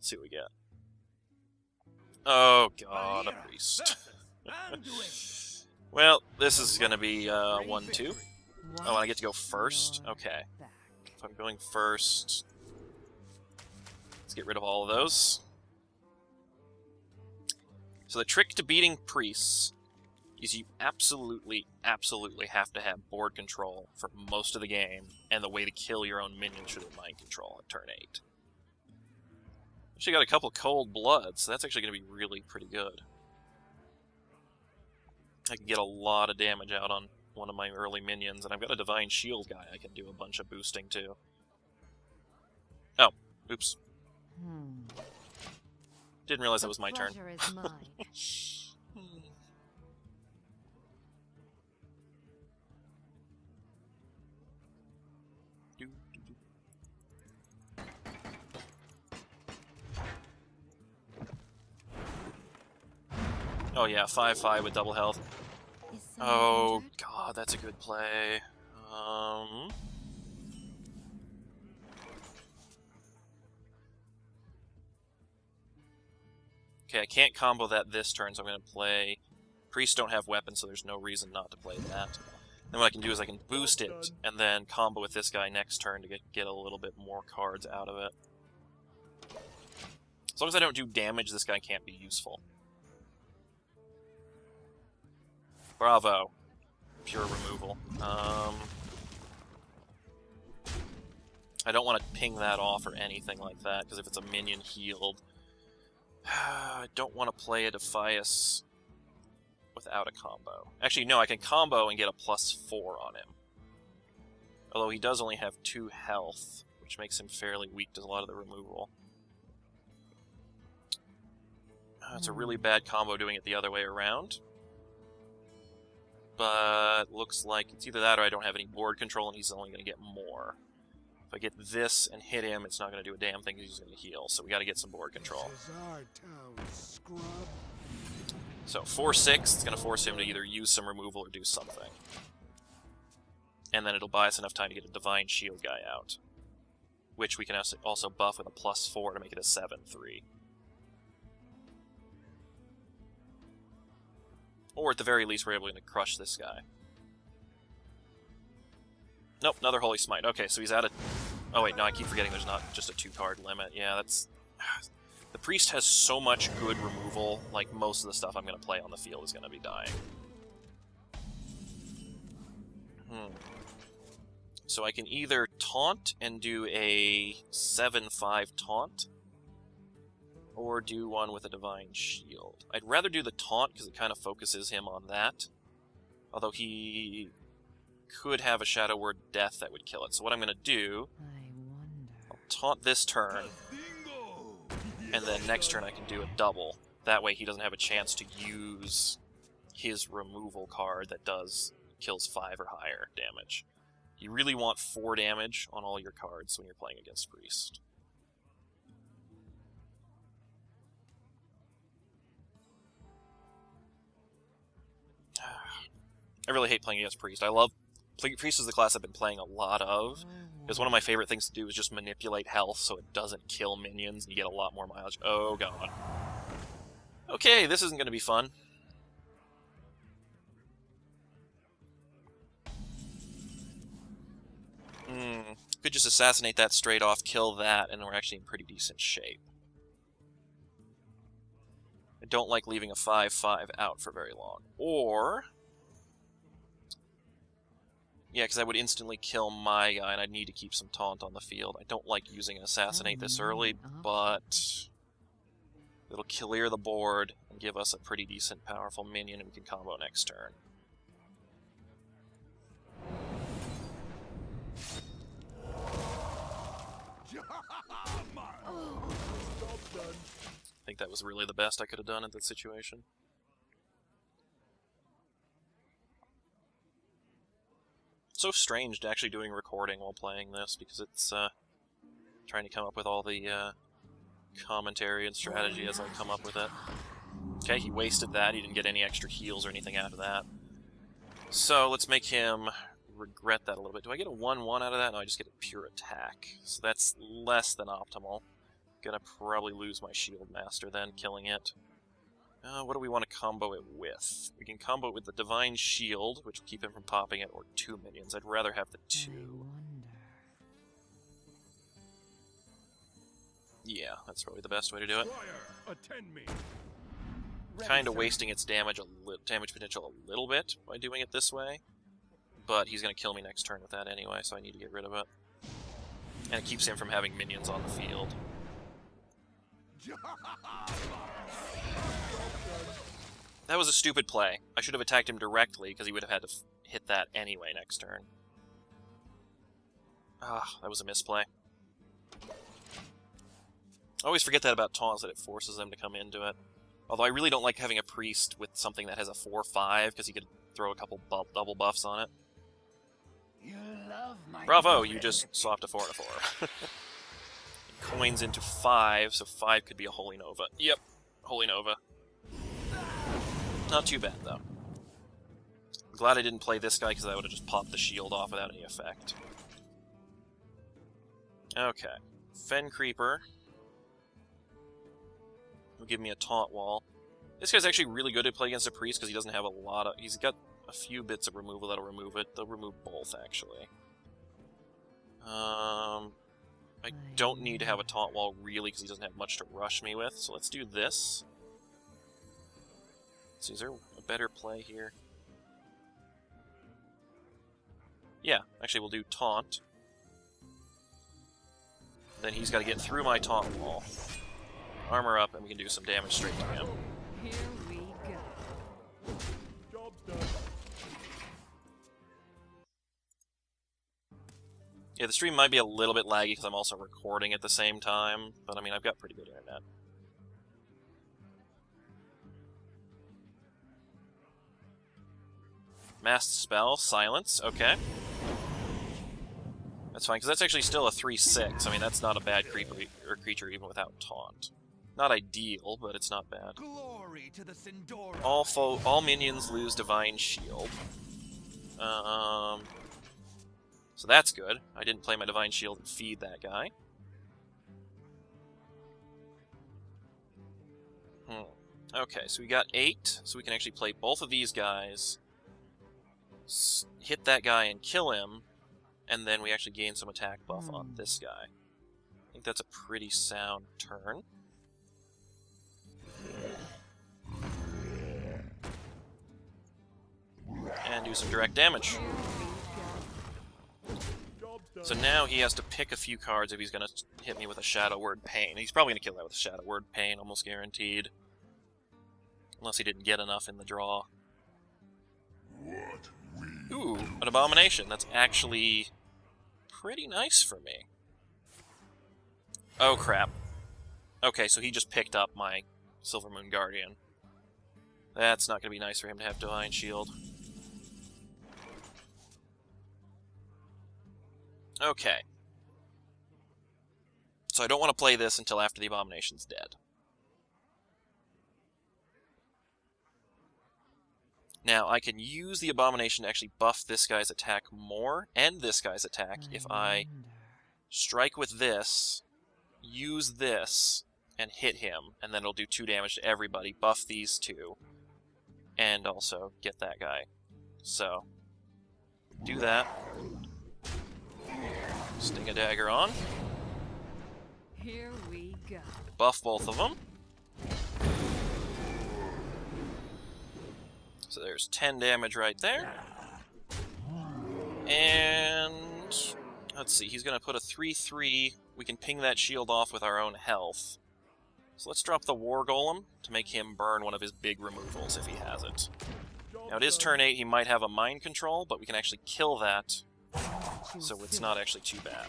Let's see what we get. Oh god, a priest. Well, this is gonna be 1-2. Oh, and I get to go first? Okay. If I'm going first, let's get rid of all of those. So the trick to beating priests is you absolutely have to have board control for most of the game, and the way to kill your own minions through mind control at turn 8. Actually got a couple cold bloods, so that's actually going to be really pretty good. I can get a lot of damage out on one of my early minions, and I've got a Divine Shield guy I can do a bunch of boosting to. Oh, oops. Didn't realize that was my turn. Is mine. Oh yeah, 5/5 with double health. Oh god, that's a good play. Okay, I can't combo that this turn, so I'm going to play... Priests don't have weapons, so there's no reason not to play that. Then what I can do is I can boost it, and then combo with this guy next turn to get a little bit more cards out of it. As long as I don't do damage, this guy can't be useful. Bravo. Pure removal. I don't want to ping that off or anything like that, because if it's a minion healed... I don't want to play a Defias without a combo. Actually, no, I can combo and get a +4 on him. Although he does only have 2 health, which makes him fairly weak to a lot of the removal. It's a really bad combo doing it the other way around. But looks like it's either that or I don't have any board control and he's only going to get more. If I get this and hit him, it's not going to do a damn thing because he's going to heal, so we got to get some board control. So 4/6, it's going to force him to either use some removal or do something. And then it'll buy us enough time to get a Divine Shield guy out, which we can also buff with a +4 to make it a 7/3. Or at the very least, we're able to crush this guy. Nope, another Holy Smite. Okay, so he's out of... Oh wait, no, I keep forgetting there's not just a 2-card limit. Yeah, that's... The Priest has so much good removal, like most of the stuff I'm going to play on the field is going to be dying. So I can either taunt and do a 7/5 taunt, or do one with a Divine Shield. I'd rather do the taunt because it kind of focuses him on that. Although he could have a Shadow Word Death that would kill it. So what I'm going to do, I'll taunt this turn, and then next turn I can do a double. That way he doesn't have a chance to use his removal card that kills 5 or higher damage. You really want 4 damage on all your cards when you're playing against Priest. I really hate playing against Priest. Priest is the class I've been playing a lot of, because one of my favorite things to do is just manipulate health so it doesn't kill minions, and you get a lot more mileage. Oh god. Okay, this isn't going to be fun. Could just assassinate that straight off, kill that, and we're actually in pretty decent shape. I don't like leaving a 5/5 out for very long. Or... yeah, because I would instantly kill my guy, and I'd need to keep some taunt on the field. I don't like using an assassinate this early, but it'll clear the board and give us a pretty decent, powerful minion, and we can combo next turn. I think that was really the best I could have done in that situation. So strange to actually doing recording while playing this, because it's trying to come up with all the commentary and strategy as I come up with it. Okay, he wasted that. He didn't get any extra heals or anything out of that. So let's make him regret that a little bit. Do I get a 1/1 out of that? No, I just get a pure attack. So that's less than optimal. Gonna probably lose my Shield Master then, killing it. What do we want to combo it with? We can combo it with the Divine Shield, which will keep him from popping it, or 2 minions. I'd rather have the 2. Yeah, that's probably the best way to do it. Kind of wasting its damage potential a little bit by doing it this way, but he's going to kill me next turn with that anyway, so I need to get rid of it. And it keeps him from having minions on the field. That was a stupid play. I should have attacked him directly, because he would have had to hit that anyway next turn. Ah, that was a misplay. I always forget that about taunts, that it forces them to come into it. Although I really don't like having a priest with something that has a 4/5, because he could throw a couple double buffs on it. Bravo, you just swapped a 4 and a 4. Coins into 5, so 5 could be a Holy Nova. Yep, Holy Nova. Not too bad, though. I'm glad I didn't play this guy, because I would have just popped the shield off without any effect. Okay. Fen Creeper will give me a taunt wall. This guy's actually really good to play against a priest, because he doesn't have a lot of... He's got a few bits of removal that'll remove it. They'll remove both, actually. I don't need to have a taunt wall, really, because he doesn't have much to rush me with, so let's do this. Let's see, is there a better play here? Yeah, actually we'll do taunt. Then he's got to get through my taunt wall. Armor up, and we can do some damage straight to him. Here we go. Job's done. Yeah, the stream might be a little bit laggy because I'm also recording at the same time, but I mean, I've got pretty good internet. Masked Spell, Silence, okay. That's fine, because that's actually still a 3/6. I mean, that's not a bad creature even without Taunt. Not ideal, but it's not bad. Glory to the Sindora. All minions lose Divine Shield. So that's good. I didn't play my Divine Shield and feed that guy. Okay, so we got 8, so we can actually play both of these guys, hit that guy and kill him, and then we actually gain some attack buff on this guy. I think that's a pretty sound turn. And do some direct damage. So now he has to pick a few cards if he's going to hit me with a Shadow Word Pain. He's probably going to kill that with a Shadow Word Pain, almost guaranteed. Unless he didn't get enough in the draw. Ooh, an Abomination. That's actually pretty nice for me. Oh, crap. Okay, so he just picked up my Silvermoon Guardian. That's not going to be nice for him to have Divine Shield. Okay. So I don't want to play this until after the Abomination's dead. Now, I can use the Abomination to actually buff this guy's attack more, and this guy's attack, if I strike with this, use this, and hit him, and then it'll do 2 damage to everybody, buff these 2, and also get that guy. So, do that. Sting a Dagger on. Here we go. Buff both of them. So there's 10 damage right there. And let's see, he's going to put a 3/3. We can ping that shield off with our own health. So let's drop the War Golem to make him burn one of his big removals if he has it. Now it is turn 8, he might have a Mind Control, but we can actually kill that, so it's not actually too bad.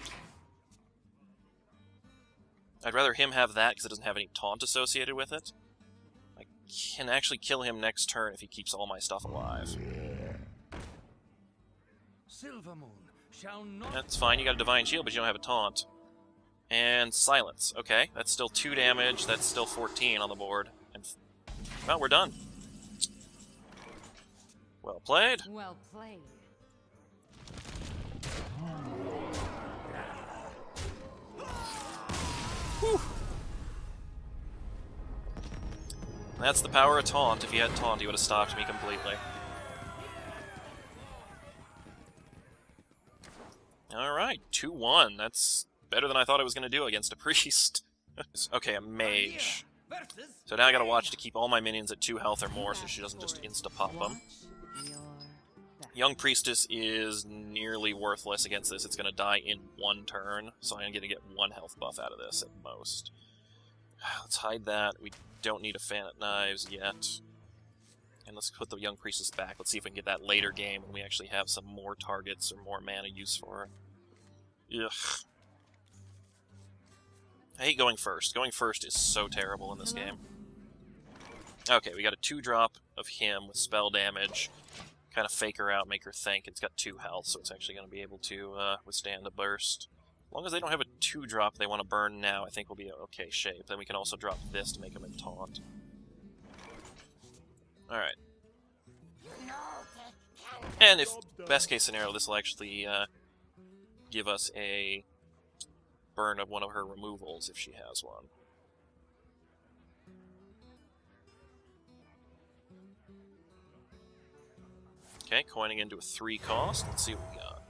I'd rather him have that because it doesn't have any taunt associated with it. I can actually kill him next turn if he keeps all my stuff alive. That's fine, you got a Divine Shield, but you don't have a taunt. And Silence. Okay, that's still 2 damage, that's still 14 on the board. And well, we're done. Well played. Well played. Whew. That's the power of taunt. If he had taunt, he would have stopped me completely. Alright, 2-1. That's better than I thought I was going to do against a priest. Okay, a mage. So now I gotta watch to keep all my minions at 2 health or more so she doesn't just insta-pop them. Young Priestess is nearly worthless against this. It's gonna die in 1 turn, so I'm gonna get 1 health buff out of this at most. Let's hide that. We don't need a Fan at Knives yet. And let's put the Young Priestess back. Let's see if we can get that later game when we actually have some more targets or more mana use for it. Ugh. I hate going first. Going first is so terrible in this game. Okay, we got a 2-drop of him with spell damage. Kind of fake her out, make her think. It's got 2 health, so it's actually going to be able to withstand a burst. As long as they don't have a 2-drop they want to burn now, I think we'll be in okay shape. Then we can also drop this to make them in taunt. Alright. And if, best case scenario, this will actually give us a burn of one of her removals if she has one. Okay, coining into a 3 cost. Let's see what we got.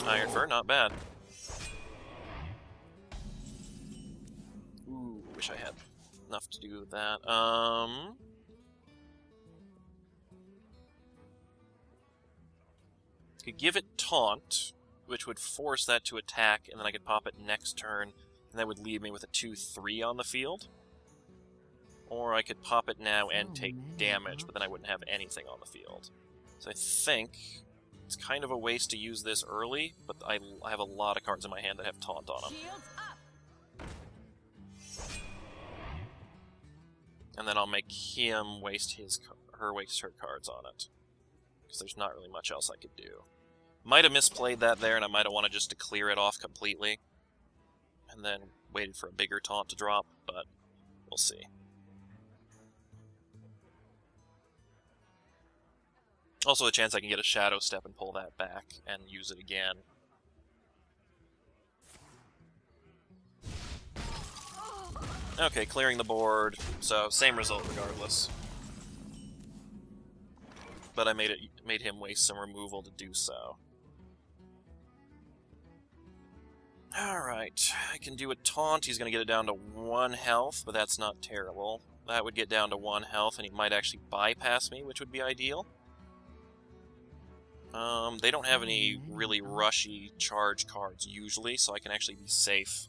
Iron Fur, not bad. Ooh, wish I had enough to do that. Could give it taunt, which would force that to attack, and then I could pop it next turn, and that would leave me with a 2-3 on the field. Or I could pop it now and take damage, but then I wouldn't have anything on the field. So I think it's kind of a waste to use this early, but I have a lot of cards in my hand that have taunt on them. And then I'll make him waste her cards on it. Because there's not really much else I could do. Might have misplayed that there, and I might have wanted just to clear it off completely. And then waited for a bigger taunt to drop, but we'll see. Also a chance I can get a Shadow Step and pull that back and use it again. Okay, clearing the board, so same result regardless. But I made him waste some removal to do so. Alright, I can do a taunt. He's going to get it down to 1 health, but that's not terrible. That would get down to 1 health, and he might actually bypass me, which would be ideal. They don't have any really rushy charge cards usually, so I can actually be safe.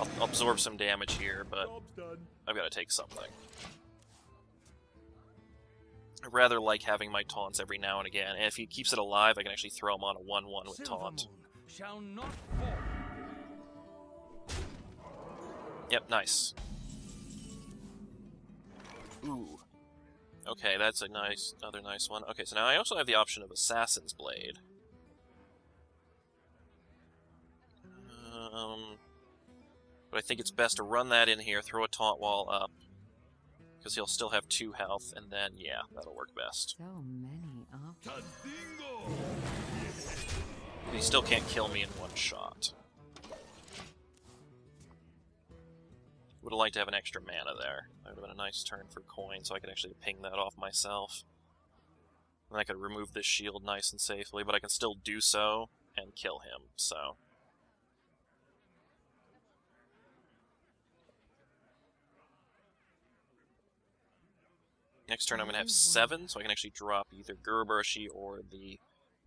I'll absorb some damage here, but I've got to take something. I rather like having my taunts every now and again, and if he keeps it alive, I can actually throw him on a 1-1 with taunt. Yep, nice. Ooh. Okay, that's another nice one. Okay, so now I also have the option of Assassin's Blade. But I think it's best to run that in here, throw a taunt wall up, because he'll still have 2 health, and then, yeah, that'll work best. So many options. But he still can't kill me in 1 shot. Would have liked to have an extra mana there. That would have been a nice turn for coin, so I could actually ping that off myself. And I could remove this shield nice and safely, but I can still do so and kill him, so... Next turn I'm going to have 7, so I can actually drop either Gerbershi or the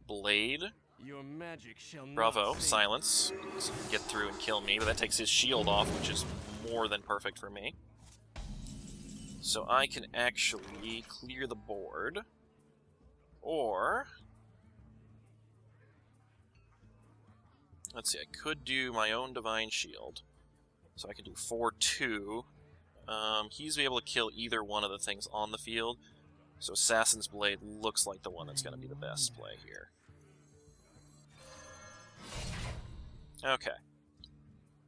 Blade. Your magic shall not Bravo, fade. silence. So he can get through and kill me, but that takes his shield off, which is more than perfect for me. So I can actually clear the board. Or... let's see, I could do my own Divine Shield. So I could do 4-2. He's able to kill either one of the things on the field. So Assassin's Blade looks like the one that's going to be the best play here. Okay.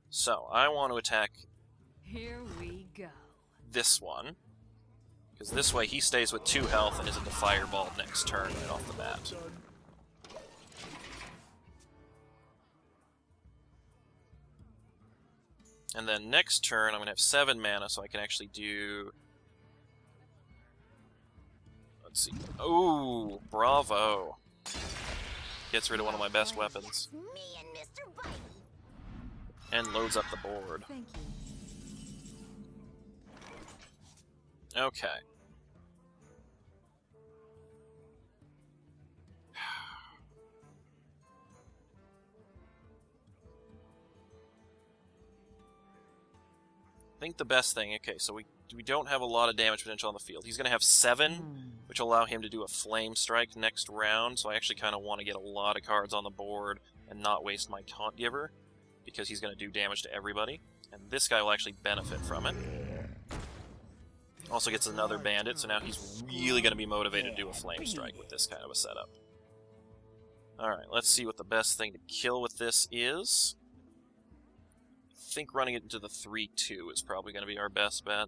So, I want to attack Here we go. this one. Because this way he stays with 2 health and isn't a fireball next turn right off the bat. And then next turn, I'm going to have 7 mana, so I can actually do... Let's see. Ooh, bravo. Gets rid of one of my best weapons. And loads up the board. Thank you. Okay. I think the best thing, okay, so we don't have a lot of damage potential on the field. He's going to have 7, which will allow him to do a Flame Strike next round, so I actually kind of want to get a lot of cards on the board and not waste my Taunt Giver, because he's going to do damage to everybody, and this guy will actually benefit from it. Also gets another Bandit, so now he's really going to be motivated to do a Flame Strike with this kind of a setup. Alright, let's see what the best thing to kill with this is. I think running it into the 3-2 is probably going to be our best bet.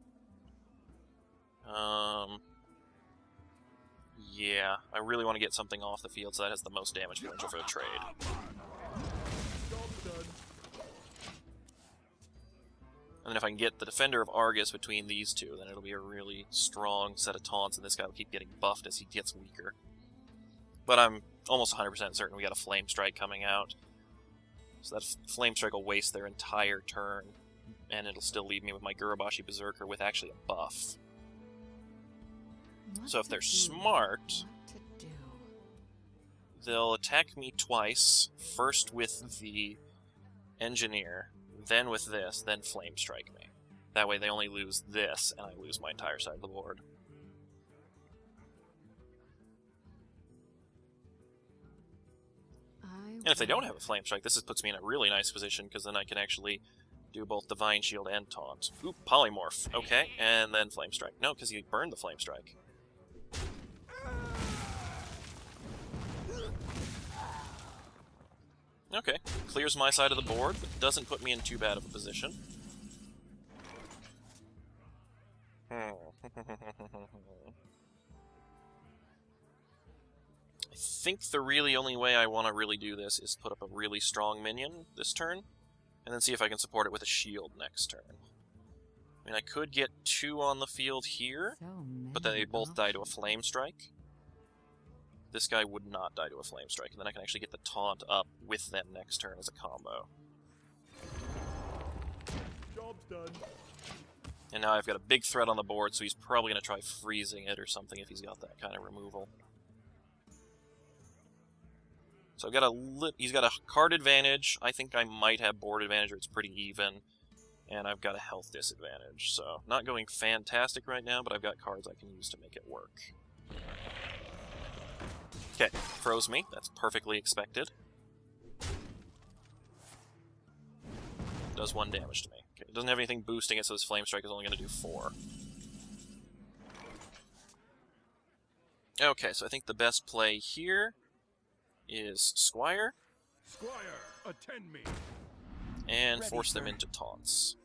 Yeah, I really want to get something off the field so that has the most damage potential for the trade. And then if I can get the Defender of Argus between these two, then it'll be a really strong set of taunts, and this guy will keep getting buffed as he gets weaker. But I'm almost 100% certain we got a Flame Strike coming out. So that Flame Strike will waste their entire turn, and it'll still leave me with my Gurubashi Berserker with actually a buff. So if they're smart, they'll attack me twice, first with the Engineer, then with this, then Flame Strike me. That way they only lose this, and I lose my entire side of the board. And if they don't have a Flame Strike, this puts me in a really nice position, because then I can actually do both Divine Shield and Taunt. Ooh, Polymorph. Okay, and then Flame Strike. No, because he burned the Flame Strike. Okay, clears my side of the board, but doesn't put me in too bad of a position. I think the really only way I want to really do this is put up a really strong minion this turn, and then see if I can support it with a shield next turn. I mean, I could get 2 on the field here, but then they both die to a Flame Strike. This guy would not die to a Flame Strike, and then I can actually get the taunt up with them next turn as a combo. Job's done. And now I've got a big threat on the board, so he's probably going to try freezing it or something if he's got that kind of removal. So I've got he's got a card advantage. I think I might have board advantage, or it's pretty even. And I've got a health disadvantage, so not going fantastic right now, but I've got cards I can use to make it work. Okay, froze me. That's perfectly expected. Does 1 damage to me. Okay, it doesn't have anything boosting it, so this Flame Strike is only going to do 4. Okay, so I think the best play here is Squire. Squire, attend me. And Ready, force them sir. into taunts.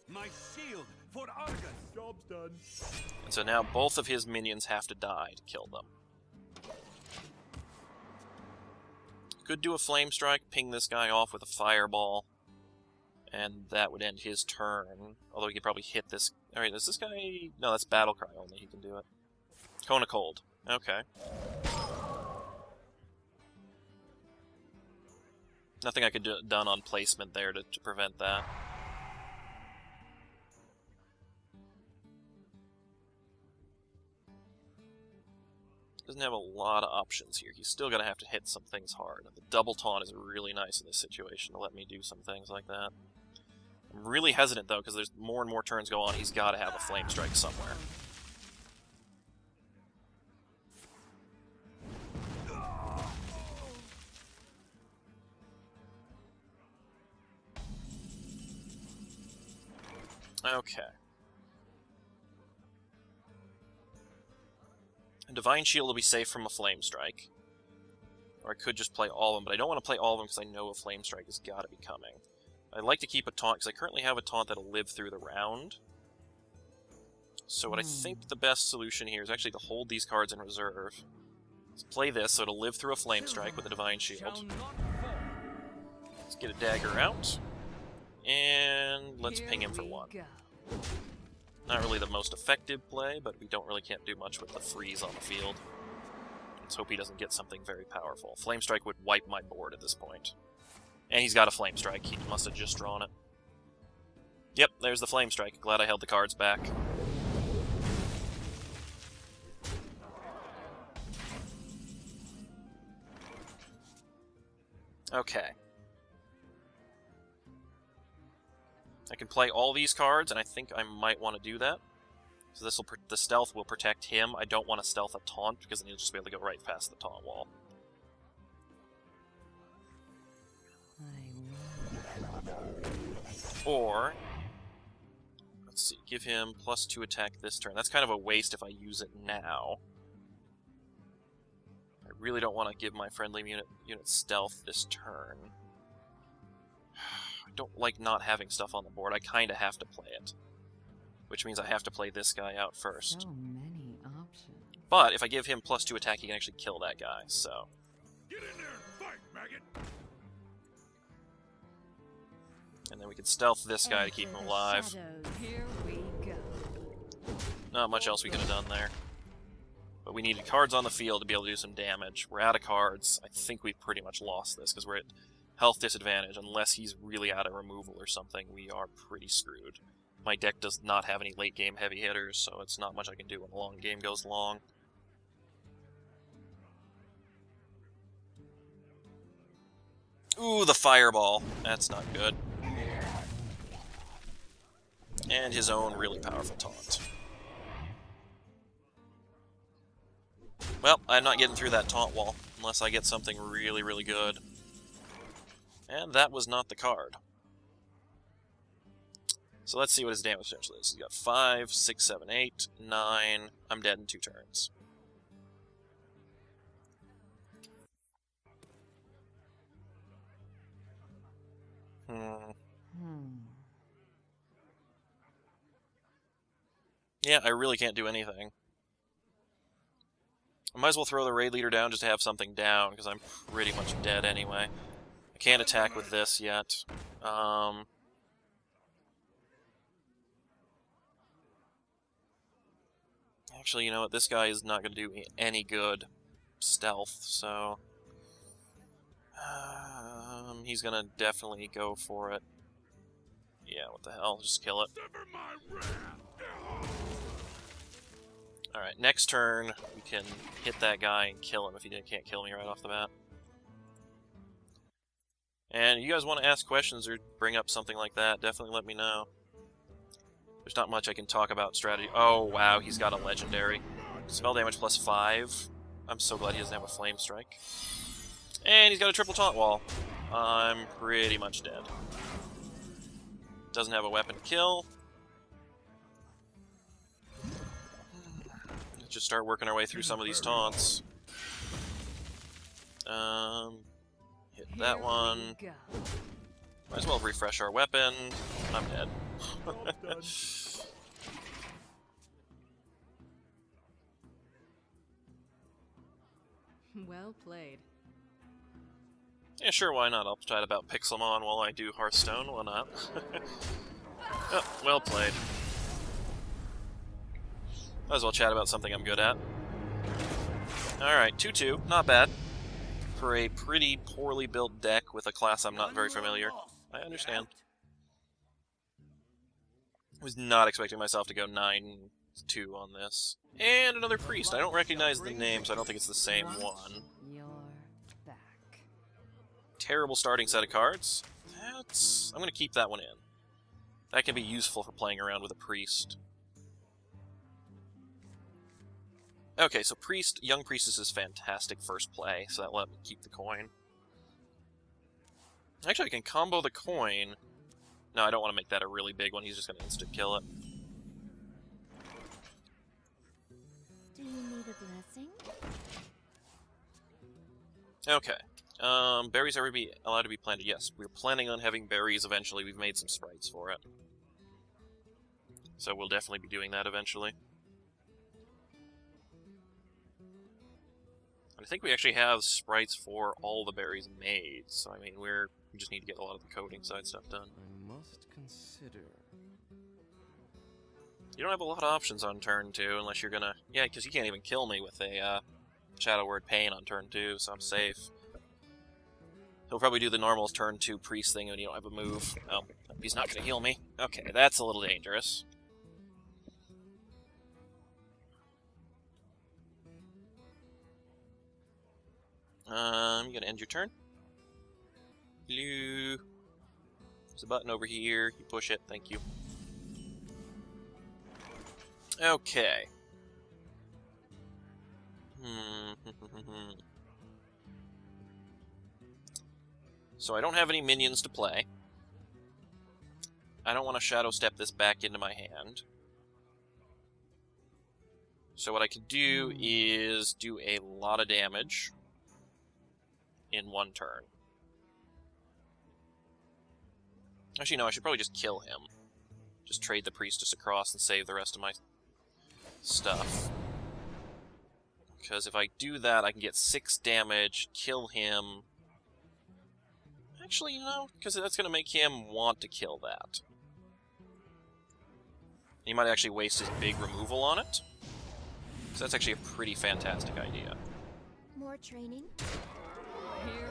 My shield for Argus. Job's done. And so now both of his minions have to die to kill them. Could do a Flame Strike, ping this guy off with a Fireball, and that would end his turn. Although he could probably hit this... Alright, is this guy... No, that's Battlecry only, he can do it. Cone of Cold. Okay. Nothing I could do done on placement there to prevent that. Doesn't have a lot of options here. He's still going to have to hit some things hard. The double taunt is really nice in this situation to let me do some things like that. I'm really hesitant, though, because there's more and more turns go on. He's got to have a Flame Strike somewhere. Okay. A Divine Shield will be safe from a Flame Strike. Or I could just play all of them, but I don't want to play all of them because I know a Flame Strike has got to be coming. I'd like to keep a taunt, because I currently have a taunt that'll live through the round. So what I think the best solution here is actually to hold these cards in reserve. Let's play this so it'll live through a Flame Strike with a Divine Shield. Let's get a dagger out. And let's Here ping him for we 1. go. Not really the most effective play, but we can't do much with the freeze on the field. Let's hope he doesn't get something very powerful. Flame Strike would wipe my board at this point. And he's got a Flame Strike. He must have just drawn it. Yep, there's the Flame Strike. Glad I held the cards back. Okay. I can play all these cards, and I think I might want to do that. So the stealth will protect him. I don't want to stealth a taunt, because then he'll just be able to go right past the taunt wall. Or, let's see, give him +2 attack this turn. That's kind of a waste if I use it now. I really don't want to give my friendly unit stealth this turn. I don't like not having stuff on the board. I kind of have to play it. Which means I have to play this guy out first. So many options. But if I give him +2 attack, he can actually kill that guy, so... Get in there and fight, maggot! And then we can stealth this guy to keep him alive. Here we go. Not much else we could have done there. But we needed cards on the field to be able to do some damage. We're out of cards. I think we've pretty much lost this, because we're at health disadvantage. Unless he's really out of removal or something, we are pretty screwed. My deck does not have any late-game heavy hitters, so it's not much I can do when the long game goes long. Ooh, the fireball. That's not good. And his own really powerful taunt. Well, I'm not getting through that taunt wall unless I get something really, really good. And that was not the card. So let's see what his damage potential is. He's got 5, 6, 7, 8, 9. I'm dead in 2 turns. Yeah, I really can't do anything. I might as well throw the raid leader down just to have something down, because I'm pretty much dead anyway. I can't attack with this yet. Actually, you know what? This guy is not going to do any good stealth, so... he's going to definitely go for it. Yeah, what the hell? Just kill it. Alright, next turn, we can hit that guy and kill him if he can't kill me right off the bat. And if you guys want to ask questions or bring up something like that, definitely let me know. There's not much I can talk about strategy. Oh, wow, he's got a legendary. Spell damage +5. I'm so glad he doesn't have a flame strike. And he's got a triple taunt wall. I'm pretty much dead. Doesn't have a weapon to kill. Let's just start working our way through some of these taunts. Hit that one. Might as well refresh our weapon. I'm dead. Well played. Yeah, sure, why not? I'll try to about Pixelmon while I do Hearthstone, why not? Oh, well played. Might as well chat about something I'm good at. Alright, 2-2, not bad. For a pretty poorly built deck with a class I'm not very familiar. I understand. I was not expecting myself to go 9-2 on this. And another priest. I don't recognize the name, so I don't think it's the same one. You're back. Terrible starting set of cards. I'm going to keep that one in. That can be useful for playing around with a priest. Okay, so priest, young priestess is fantastic first play, so that let me keep the coin. Actually, I can combo the coin. No, I don't want to make that a really big one. He's just going to instant kill it. Do you need a blessing? Okay. Berries are allowed to be planted. Yes, we're planning on having berries eventually. We've made some sprites for it. So we'll definitely be doing that eventually. I think we actually have sprites for all the berries made, so I mean, we just need to get a lot of the coding side stuff done. I must consider. You don't have a lot of options on turn 2, unless you're gonna... Yeah, because you can't even kill me with a Shadow Word Pain on turn 2, so I'm safe. He'll probably do the normal turn 2 priest thing when you don't have a move. Oh, he's not gonna heal me. Okay, that's a little dangerous. You gonna end your turn? Hello? There's a button over here. You push it. Thank you. Okay. So I don't have any minions to play. I don't want to Shadow Step this back into my hand. So what I can do is do a lot of damage in one turn. Actually, no, I should probably just kill him. Just trade the Priestess across and save the rest of my stuff. Because if I do that, I can get 6 damage, kill him. Actually, no, because that's going to make him want to kill that. He might actually waste his big removal on it. So that's actually a pretty fantastic idea. More training? Here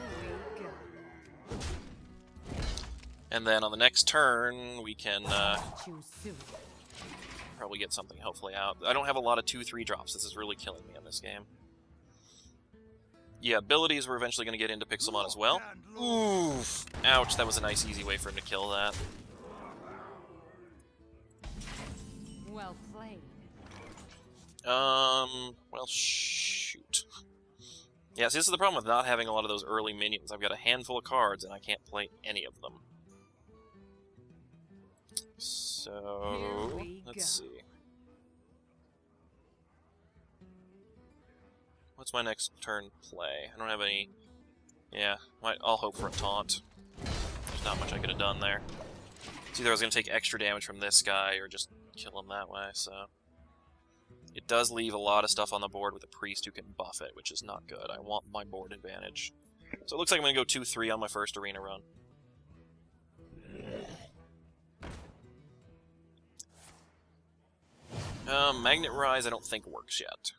we go. And then on the next turn, we can Choose soon. probably get something hopefully out. I don't have a lot of 2/3 drops. This is really killing me in this game. Yeah, abilities we're eventually going to get into Pixelmon as well. Oof! Ouch, that was a nice easy way for him to kill that. Well played. Well, shoot. Yeah, see, this is the problem with not having a lot of those early minions. I've got a handful of cards, and I can't play any of them. So, let's see. What's my next turn play? I don't have any... Yeah, I'll hope for a taunt. There's not much I could have done there. It's either I was going to take extra damage from this guy, or just kill him that way, so... It does leave a lot of stuff on the board with a priest who can buff it, which is not good. I want my board advantage. So it looks like I'm going to go 2-3 on my first arena run. Magnet Rise I don't think works yet.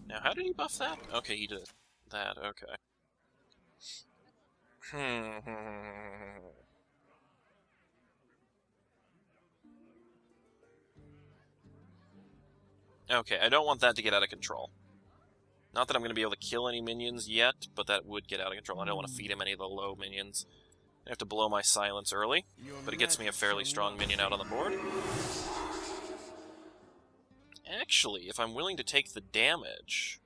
Now, how did he buff that? Okay, he did that, okay. Okay, I don't want that to get out of control. Not that I'm going to be able to kill any minions yet, but that would get out of control. I don't want to feed him any of the low minions. I have to blow my silence early, but it gets me a fairly strong minion out on the board. Actually, if I'm willing to take the damage...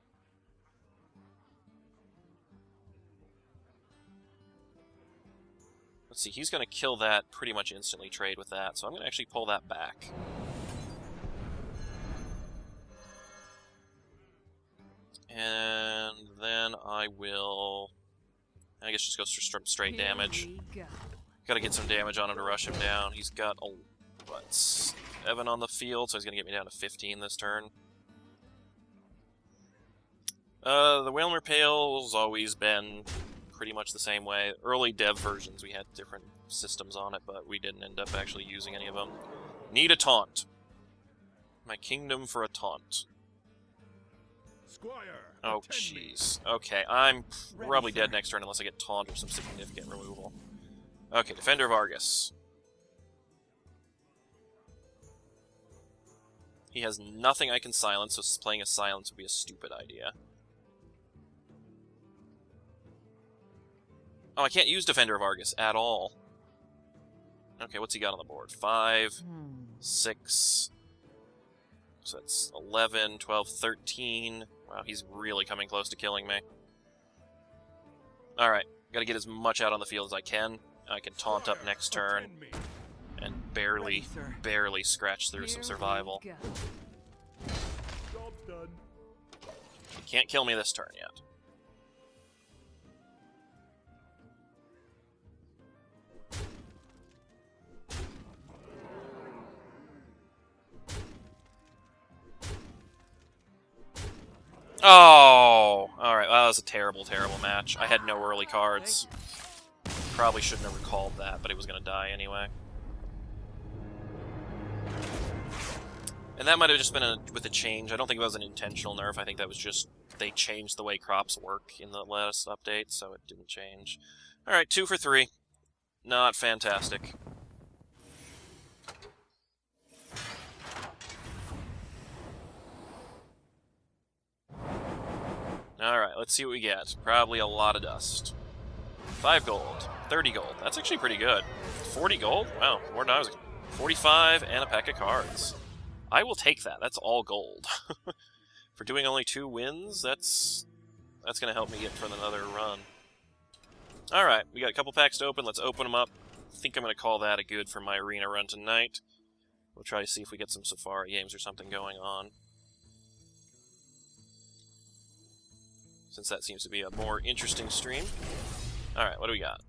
Let's see, he's going to kill that pretty much instantly, trade with that, so I'm going to actually pull that back. And then I will... I guess just go straight damage. Gotta get some damage on him to rush him down. He's got a... what? 7 on the field, so he's gonna get me down to 15 this turn. The Whalmer Pale's always been pretty much the same way. Early dev versions, we had different systems on it, but we didn't end up actually using any of them. Need a taunt. My kingdom for a taunt. Squire, Oh, jeez. Okay, I'm probably dead next turn unless I get taunt or some significant removal. Okay, Defender of Argus. He has nothing I can silence, so playing a silence would be a stupid idea. Oh, I can't use Defender of Argus at all. Okay, what's he got on the board? 5, 6... So that's 11, 12, 13... Wow, he's really coming close to killing me. Alright, gotta get as much out on the field as I can. I can taunt up next turn and barely scratch through some survival. job's done. He can't kill me this turn yet. Oh! Alright, well, that was a terrible, terrible match. I had no early cards. Probably shouldn't have recalled that, but he was going to die anyway. And that might have just been with a change. I don't think it was an intentional nerf. I think that was just they changed the way crops work in the last update, so it didn't change. Alright, 2 for 3. Not fantastic. Alright, let's see what we get. Probably a lot of dust. 5 gold. 30 gold. That's actually pretty good. 40 gold? Wow, more than I was expecting. 45 and a pack of cards. I will take that. That's all gold. For doing only 2 wins, that's going to help me get for another run. Alright, we got a couple packs to open. Let's open them up. I think I'm going to call that a good for my arena run tonight. We'll try to see if we get some Safari games or something going on, since that seems to be a more interesting stream. Alright, what do we got?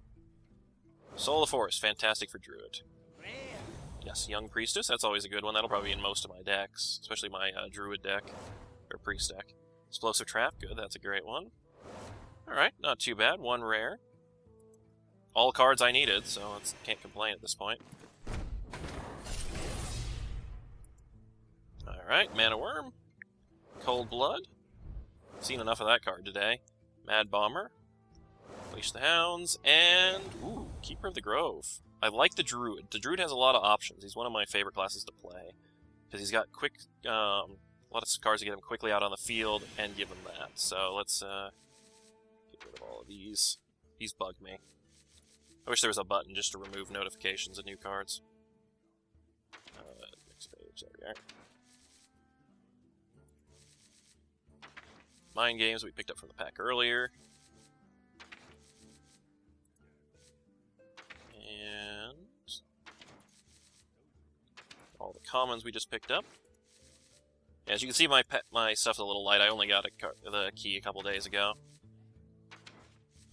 Soul of the Forest, fantastic for Druid. Yes, Young Priestess, that's always a good one. That'll probably be in most of my decks, especially my Druid deck, or Priest deck. Explosive Trap, good, that's a great one. Alright, not too bad, 1 rare. All cards I needed, so I can't complain at this point. Alright, Mana Worm. Cold Blood. Seen enough of that card today. Mad Bomber. Unleash the Hounds, and ooh, Keeper of the Grove. I like the Druid. The Druid has a lot of options. He's one of my favorite classes to play, because he's got quick, a lot of cards to get him quickly out on the field and give him that. So let's get rid of all of these. These bug me. I wish there was a button just to remove notifications of new cards. Next page, there we are. Mind Games we picked up from the pack earlier. And all the commons we just picked up. As you can see, my stuff's a little light. I only got the key a couple days ago.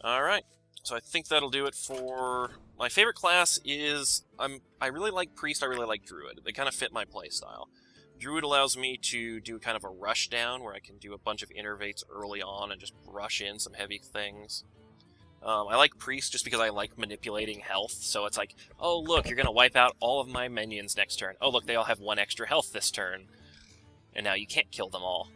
Alright, so I think that'll do it for... My favorite class is... I really like Priest, I really like Druid. They kind of fit my playstyle. Druid allows me to do kind of a rush down, where I can do a bunch of innervates early on and just rush in some heavy things. I like Priest just because I like manipulating health, so it's like, oh look, you're going to wipe out all of my minions next turn. Oh look, they all have 1 extra health this turn. And now you can't kill them all.